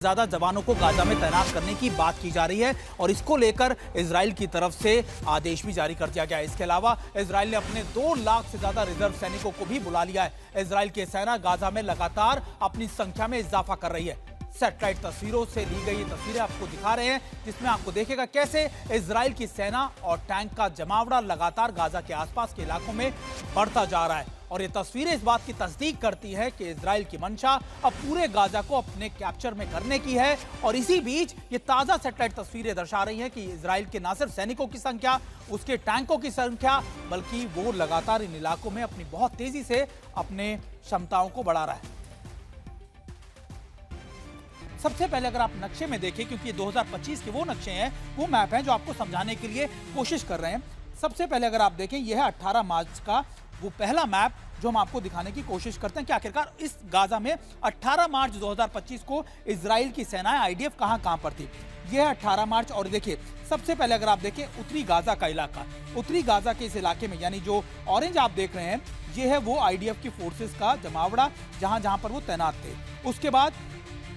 ज्यादा जवानों को गाजा में तैनात करने की बात की जा रही है और इसको लेकर इजराइल की तरफ से आदेश भी जारी कर दिया गया है। इसके अलावा इजराइल ने अपने 2 लाख से ज्यादा रिजर्व सैनिकों को भी बुला लिया है। इजराइल की सेना गाजा में लगातार अपनी संख्या में इजाफा कर रही है। सैटेलाइट तस्वीरों से ली गई ये तस्वीरें आपको दिखा रहे हैं, जिसमें आपको देखेगा कैसे इजराइल की सेना और टैंक का जमावड़ा लगातार गाजा के आसपास के इलाकों में बढ़ता जा रहा है। और ये तस्वीरें इस बात की तस्दीक करती है कि इजराइल की मंशा अब पूरे गाजा को अपने कैप्चर में करने की है। और इसी बीच ये ताजा सैटेलाइट तस्वीरें दर्शा रही हैं कि इजराइल के न सिर्फ सैनिकों की संख्या, उसके टैंकों की संख्या, बल्कि वो लगातार इन इलाकों में अपनी बहुत तेजी से अपने क्षमताओं को बढ़ा रहा है। सबसे पहले अगर आप नक्शे में देखें, क्योंकि ये 2025 के वो नक्शे हैं, वो मैप हैं जो आपको समझाने के लिए कोशिश कर रहे हैं। सबसे पहले अगर आप देखें, यह है 18 मार्च का वो पहला मैप जो हम आपको दिखाने की कोशिश करते हैं कि आखिरकार इस गाजा में 18 मार्च 2025 को इजराइल की सेनाएं आईडीएफ कहां पर थी। यह है 18 मार्च। और देखिए, सबसे पहले अगर आप देखें उत्तरी गाजा का इलाका, उत्तरी गाजा के इस इलाके में, यानी जो ऑरेंज आप देख रहे हैं, ये है वो आईडीएफ की फोर्सेस का जमावड़ा जहां जहां पर वो तैनात थे। उसके बाद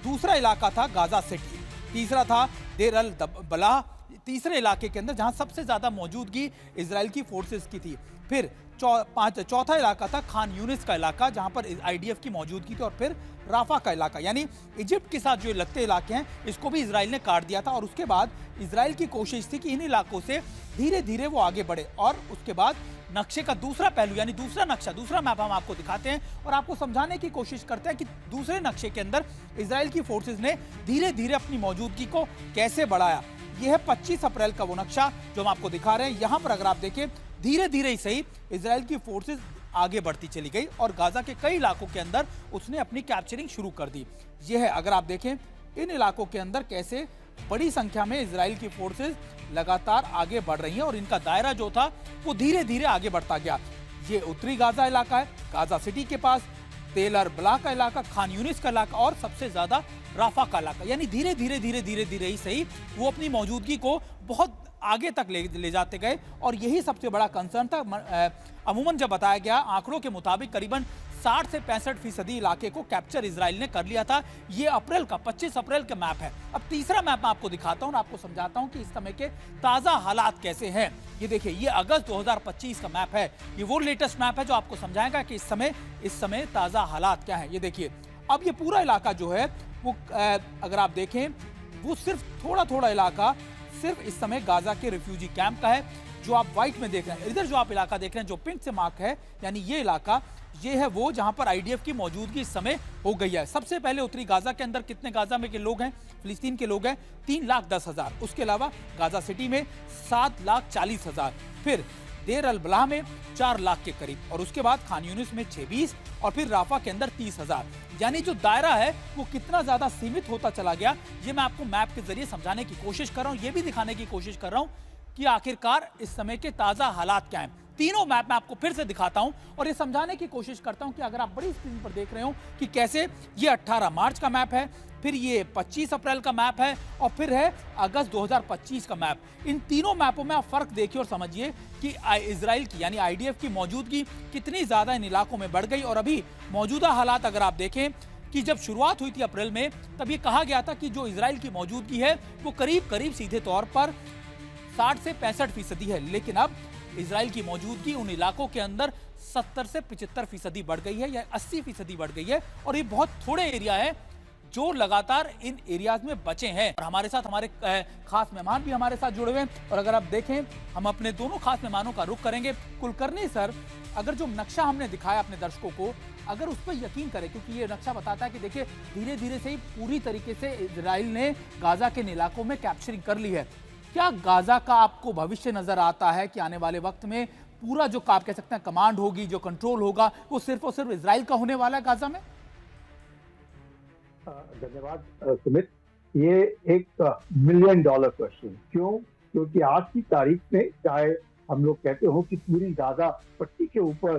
दूसरा इलाका था गाजा सिटी, तीसरा था देर अल बलाह, तीसरे इलाके के अंदर जहां सबसे ज्यादा मौजूदगी इजराइल की फोर्सेस की थी। फिर चौथा इलाका था खान यूनिस का इलाका, जहां पर आईडीएफ की मौजूदगी थी। और फिर राफा का इलाका, यानी इजिप्ट के साथ जो लगते इलाके हैं, इसको भी इजराइल ने काट दिया था। और उसके बाद इजराइल की कोशिश थी कि इन इलाकों से धीरे धीरे वो आगे बढ़े। और उसके बाद नक्शे का दूसरा पहलू, यानी दूसरा नक्शा, दूसरा मैप हम आपको दिखाते हैं और आपको समझाने की कोशिश करते हैं कि दूसरे नक्शे के अंदर इजराइल की फोर्सेस ने धीरे धीरे अपनी मौजूदगी को कैसे बढ़ाया। यह है 25 अप्रैल का वो नक्शा जो हम आपको दिखा रहे हैं। यहां पर अगर आप देखें, धीरे धीरे ही सही इजराइल की फोर्सेस आगे बढ़ती चली गई और गाजा के कई इलाकों के अंदर उसने अपनी कैप्चरिंग शुरू कर दी। यह है, अगर आप देखें, इन इलाकों के अंदर कैसे बड़ी संख्या में इजराइल की फोर्सेस लगातार आगे बढ़ रही हैं और इनका दायरा जो था वो धीरे धीरे आगे बढ़ता गया। ये उत्तरी गाजा इलाका है, गाजा सिटी के पास, तेल अर बलाह का इलाका, खान यूनिस का इलाका और सबसे ज्यादा राफा का इलाका। यानी धीरे धीरे ही सही वो अपनी मौजूदगी को बहुत आगे तक ले जाते गए। और यही सबसे बड़ा कंसर्न था। अमूमन जब बताया गया, आंकड़ों के मुताबिक करीबन 60 से 65% इलाके को कैप्चर इजराइल ने कर लिया था। ये अप्रैल का 25 अप्रैल का मैप है। अब तीसरा मैप मैं आपको दिखाता हूं और आपको समझाता हूं कि इस समय के ताजा हालात कैसे हैं। ये देखिए, ये अगस्त 2025 का मैप है। ये वो लेटेस्ट मैप है जो आपको समझाएगा कि इस समय ताजा हालात क्या है। ये देखिए, अब ये पूरा इलाका जो है वो अगर आप देखें, वो सिर्फ थोड़ा इलाका सिर्फ इस समय गाजा के रिफ्यूजी कैंप का है, जो आप व्हाइट में देख रहे हैं। इधर जो आप इलाका देख रहे हैं, जो पिंक से मार्क है, यानी ये इलाका, ये है वो जहां पर आईडीएफ की मौजूदगी इस समय हो गई है। सबसे पहले उत्तरी गाजा के अंदर कितने गाजा में के लोग हैं, फिलिस्तीन के लोग हैं 3,10,000। उसके अलावा गाजा सिटी में 7,40,000, फिर देर अल बलाह में 4 लाख के करीब, और उसके बाद खान यूनिस में 26, और फिर राफा के अंदर 30,000। यानी जो दायरा है वो कितना ज्यादा सीमित होता चला गया, ये मैं आपको मैप के जरिए समझाने की कोशिश कर रहा हूं। ये भी दिखाने की कोशिश कर रहा हूं कि आखिरकार इस समय के ताजा हालात क्या हैं। तीनों मैप मैं आपको फिर से दिखाता हूं और ये समझाने की कोशिश करता हूं कि अगर आप बड़ी स्क्रीन पर देख रहे हो कि कैसे ये 18 मार्च का मैप है, फिर ये 25 अप्रैल का मैप है और फिर है अगस्त 2025 का मैप। इन तीनों मैपों में आप फर्क देखिए और समझिए कि इजराइल की, यानी आईडीएफ की मौजूदगी कितनी ज्यादा इन इलाकों में बढ़ गई। और अभी मौजूदा हालात अगर आप देखें कि जब शुरुआत हुई थी अप्रैल में, तब ये कहा गया था कि जो इजराइल की मौजूदगी है वो करीब सीधे तौर पर 60 से 65% है। लेकिन अब इजराइल की मौजूदगी उन इलाकों के अंदर 70 से 75% बढ़ गई है, या 80% बढ़ गई है। और ये बहुत थोड़े एरिया है जो लगातार इन एरियाज में बचे हैं। और हमारे साथ हमारे खास मेहमान भी हमारे साथ जुड़े हुए हैं। और अगर आप देखें, हम अपने दोनों खास मेहमानों का रुख करेंगे। कुलकर्णी सर, अगर जो नक्शा हमने दिखाया अपने दर्शकों को, अगर उस पर यकीन करें, क्योंकि ये नक्शा बताता है कि देखिए धीरे धीरे से ही पूरी तरीके से इजराइल ने गाजा के इलाकों में कैप्चरिंग कर ली है। क्या गाजा का आपको भविष्य नजर आता है कि आने वाले वक्त में पूरा जो आप कह सकते हैं कमांड होगी, जो कंट्रोल होगा, वो सिर्फ और सिर्फ इजराइल का होने वाला है गाजा में? धन्यवाद सुमित। ये एक $1 मिलियन क्वेश्चन। क्यों? क्योंकि आज की तारीख में चाहे हम लोग कहते हो कि पूरी गाजा पट्टी के ऊपर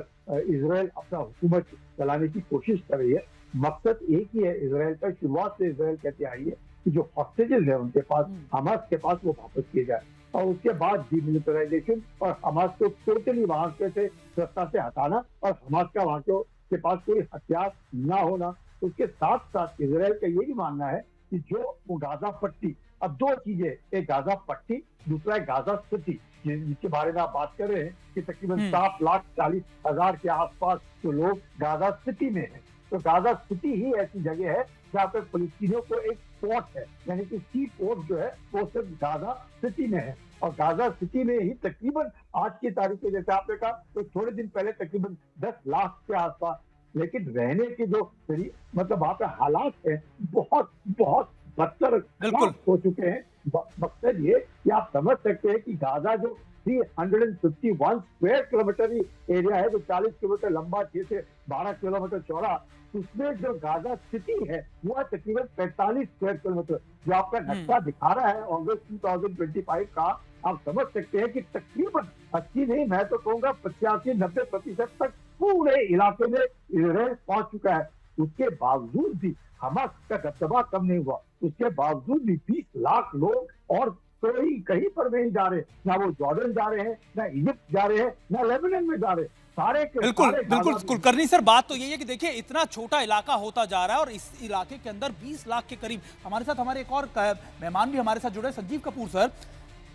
इजराइल अपना हुकूमत चलाने की कोशिश कर रही है, मकसद एक ही है इजराइल का। शुरुआत से इजराइल कहते आई है कि जो हॉस्टेजेस है उनके पास, हमास के पास, वो वापस किए जाए, और उसके बाद डीमिलिटराइजेशन और हमास को टोटली वहां से सत्ता से हटाना और हमास का वहां के पास कोई हथियार ना होना। उसके साथ साथ इजराइल का ये भी मानना है कि जो वो गाजा पट्टी, अब दो चीजें, एक गाजा पट्टी, दूसरा है गाजा सिटी, जिसके बारे में आप बात कर रहे हैं कि तकरीबन 7,40,000 के आसपास जो लोग गाजा सिटी में हैं। तो गाजा सिटी ही ऐसी जगह है जहाँ पे फलस्तीनियों को एक पोर्ट है, यानी कि सी पोर्ट जो है वो सिर्फ गाजा सिटी में है। और गाजा सिटी में ही तकरीबन आज की तारीख में, जैसे आपने कहा, तो थोड़े दिन पहले तकरीबन 10 लाख के आसपास, लेकिन रहने के जो मतलब वहाँ पे हालात है बहुत बहुत बदतर हो चुके हैं। मकसद ये कि आप समझ सकते हैं कि गाजा जो 351 स्क्वायर किलोमीटर ही एरिया है, जो 40 किलोमीटर लंबा, 6 से 12 किलोमीटर चौड़ा, उसमें जो गाजा सिटी है वो है तकरीबन 45 स्क्वायर किलोमीटर। जो आपका नक्शा दिखा रहा है अगस्त 2025 का, आप समझ सकते हैं कि तकरीबन 80 नहीं, मैं तो कहूँगा 85-90% तक पूरे इलाके में इजराइल पहुंच चुका है। उसके बावजूद भी हमास का दबदबा कम नहीं हुआ। उसके बावजूद भी 20 लाख लोग और कोई कहीं पर नहीं जा रहे, ना वो जॉर्डन जा रहे हैं, ना इजिप्ट जा रहे हैं, ना लेबनान में जा रहे हैं। सारे के बिल्कुल बिल्कुल कुलकर्णी सर, बात तो यही है कि देखिए इतना छोटा इलाका होता जा रहा है और इस इलाके के अंदर 20 लाख के करीब। हमारे साथ हमारे एक और मेहमान भी हमारे साथ जुड़े, संजीव कपूर सर।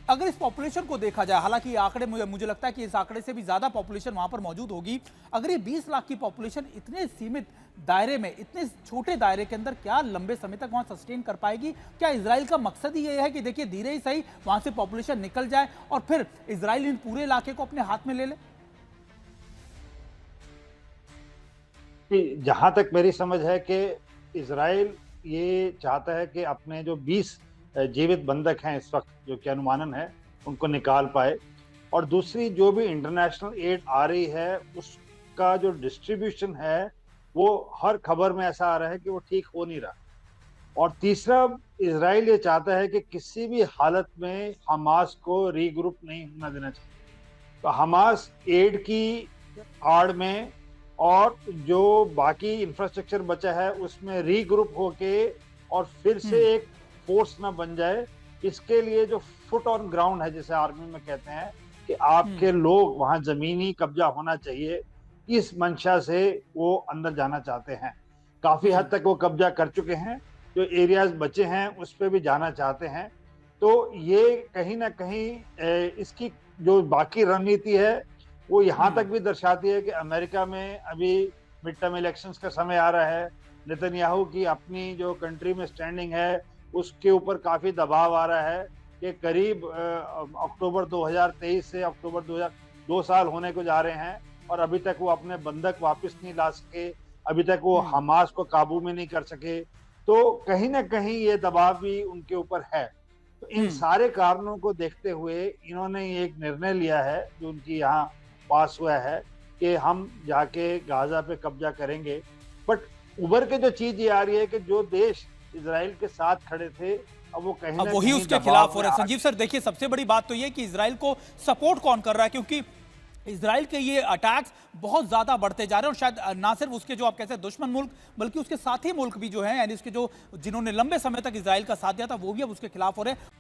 अगर इस पॉपुलेशन को देखा जाए, हालांकि ये आंकड़े मुझे लगता है कि इस आंकड़े से भी ज्यादा पॉपुलेशन वहां पर मौजूद होगी, अगर ये 20 लाख की पॉपुलेशन इतने सीमित दायरे में, इतने छोटे दायरे के अंदर क्या लंबे समय तक वहां सस्टेन कर पाएगी? क्या इजराइल का मकसद ही ये है कि देखिए धीरे ही सही वहां से पॉपुलेशन निकल जाए और फिर इजराइल इन पूरे इलाके को अपने हाथ में ले ले? जहां तक मेरी समझ है कि इजराइल ये चाहता है कि अपने जो 20 जीवित बंधक हैं इस वक्त, जो कि अनुमानन है, उनको निकाल पाए। और दूसरी जो भी इंटरनेशनल एड आ रही है उसका जो डिस्ट्रीब्यूशन है वो हर खबर में ऐसा आ रहा है कि वो ठीक हो नहीं रहा। और तीसरा, इजराइल ये चाहता है कि किसी भी हालत में हमास को रीग्रुप नहीं होना देना चाहिए। तो हमास एड की आड़ में और जो बाकी इंफ्रास्ट्रक्चर बचा है उसमें रीग्रुप होके और फिर से एक फोर्स ना बन जाए, इसके लिए जो फुट ऑन ग्राउंड है, जैसे आर्मी में कहते हैं कि आपके लोग वहां जमीनी कब्जा होना चाहिए, इस मंशा से वो अंदर जाना चाहते हैं। काफी हद तक वो कब्जा कर चुके हैं, जो एरियाज बचे हैं उस पर भी जाना चाहते हैं। तो ये कहीं ना कहीं इसकी जो बाकी रणनीति है वो यहाँ तक भी दर्शाती है कि अमेरिका में अभी मिड टर्म इलेक्शंस का समय आ रहा है, नेतन्याहू की अपनी जो कंट्री में स्टैंडिंग है उसके ऊपर काफी दबाव आ रहा है कि करीब अक्टूबर 2023 से अक्टूबर 2 साल होने को जा रहे हैं और अभी तक वो अपने बंधक वापस नहीं ला सके, अभी तक वो हमास को काबू में नहीं कर सके। तो कहीं ना कहीं ये दबाव भी उनके ऊपर है। तो इन सारे कारणों को देखते हुए इन्होंने एक निर्णय लिया है जो उनकी यहाँ पास हुआ है कि हम जाके गाजा पे कब्जा करेंगे। बट उभर के जो चीज ये आ रही है कि जो देश इजराइल के साथ खड़े थे अब वो कहीं ना वही उसके खिलाफ हो रहा है। संजीव सर, देखिए सबसे बड़ी बात तो ये कि इजराइल को सपोर्ट कौन कर रहा है, क्योंकि इजराइल के ये अटैक्स बहुत ज्यादा बढ़ते जा रहे हैं और शायद ना सिर्फ उसके जो आप कहते हैं दुश्मन मुल्क, बल्कि उसके साथी मुल्क भी जो हैं, यानी उसके जो जिन्होंने लंबे समय तक इजराइल का साथ दिया था, वो भी अब उसके खिलाफ हो रहे हैं।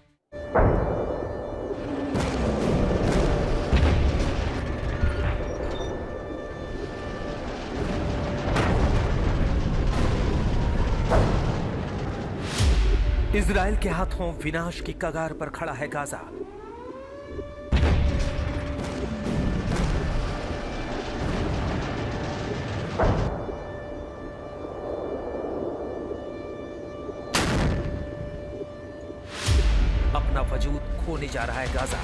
इजराइल के हाथों विनाश की कगार पर खड़ा है गाजा। अपना वजूद खोने जा रहा है गाजा।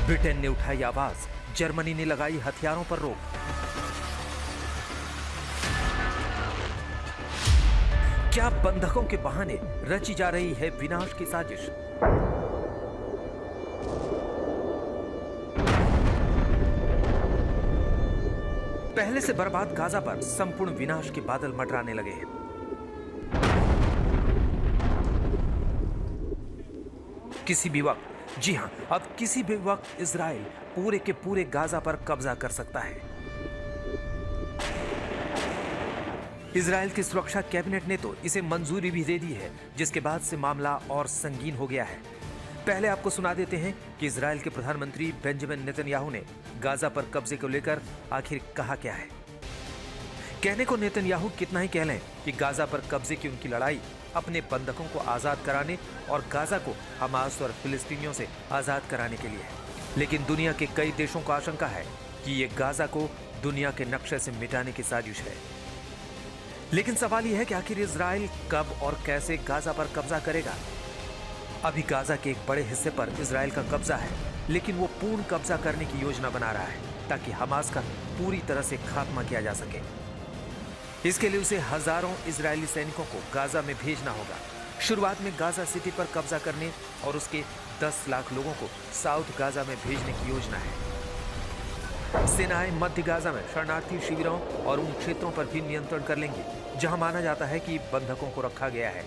ब्रिटेन ने उठाई आवाज, जर्मनी ने लगाई हथियारों पर रोक। क्या बंधकों के बहाने रची जा रही है विनाश की साजिश? पहले से बर्बाद गाजा पर संपूर्ण विनाश के बादल मंडराने लगे हैं। किसी भी वक्त, जी हां, अब किसी भी वक्त इजराइल पूरे के पूरे गाजा पर कब्जा कर सकता है। इजराइल की सुरक्षा कैबिनेट ने तो इसे मंजूरी भी दे दी है, जिसके बाद से मामला और संगीन हो गया है। पहले आपको सुना देते हैं कि इजराइल के प्रधानमंत्री बेंजामिन नेतन्याहू ने गाजा पर कब्जे को लेकर आखिर कहा क्या है। कहने को नेतन्याहू कितना ही कह लें कि गाजा पर कब्जे की उनकी लड़ाई अपने बंधकों को आजाद कराने और गाजा को हमास और फिलिस्तीनियों से आजाद कराने के लिए है, लेकिन दुनिया के कई देशों को आशंका है कि ये गाजा को दुनिया के नक्शे से मिटाने की साजिश है। लेकिन सवाल यह है कि आखिर इजराइल कब और कैसे गाजा पर कब्जा करेगा। अभी गाजा के एक बड़े हिस्से पर इजराइल का कब्जा है, लेकिन वो पूर्ण कब्जा करने की योजना बना रहा है ताकि हमास का पूरी तरह से खात्मा किया जा सके। इसके लिए उसे हजारों इजरायली सैनिकों को गाजा में भेजना होगा। शुरुआत में गाजा सिटी पर कब्जा करने और उसके 10 लाख लोगों को साउथ गाजा में भेजने की योजना है। सेनाएं मध्य गाजा में शरणार्थी शिविरों और उन क्षेत्रों पर भी नियंत्रण कर लेंगी जहां माना जाता है कि बंधकों को रखा गया है।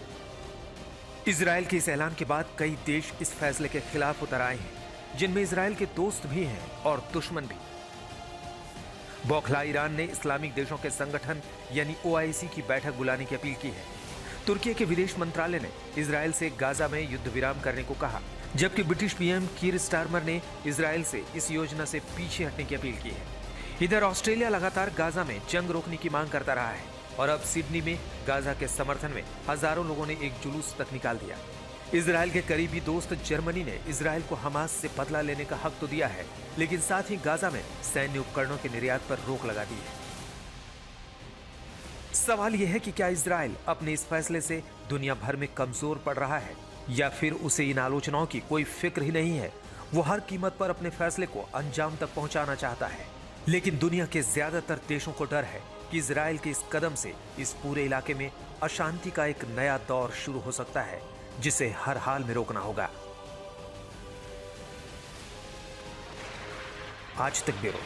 इजराइल के इस ऐलान के बाद कई देश इस फैसले के खिलाफ उतर आए हैं, जिनमें इजराइल के दोस्त भी हैं और दुश्मन भी। बौखला ईरान ने इस्लामिक देशों के संगठन यानी OIC की बैठक बुलाने की अपील की है। तुर्की के विदेश मंत्रालय ने इजराइल से गाजा में युद्ध विराम करने को कहा, जबकि ब्रिटिश PM कीर स्टारमर ने इजराइल से इस योजना से पीछे हटने की अपील की है। इधर ऑस्ट्रेलिया लगातार गाजा में जंग रोकने की मांग करता रहा है और अब सिडनी में गाजा के समर्थन में हजारों लोगों ने एक जुलूस तक निकाल दिया। इजराइल के करीबी दोस्त जर्मनी ने इजराइल को हमास से बदला लेने का हक तो दिया है, लेकिन साथ ही गाजा में सैन्य उपकरणों के निर्यात पर रोक लगा दी है। सवाल यह है कि क्या इजराइल अपने इस फैसले से दुनिया भर में कमजोर पड़ रहा है या फिर उसे इन आलोचनाओं की कोई फिक्र ही नहीं है। वो हर कीमत पर अपने फैसले को अंजाम तक पहुंचाना चाहता है, लेकिन दुनिया के ज्यादातर देशों को डर है कि इजराइल के इस कदम से इस पूरे इलाके में अशांति का एक नया दौर शुरू हो सकता है, जिसे हर हाल में रोकना होगा। आज तक ब्यूरो।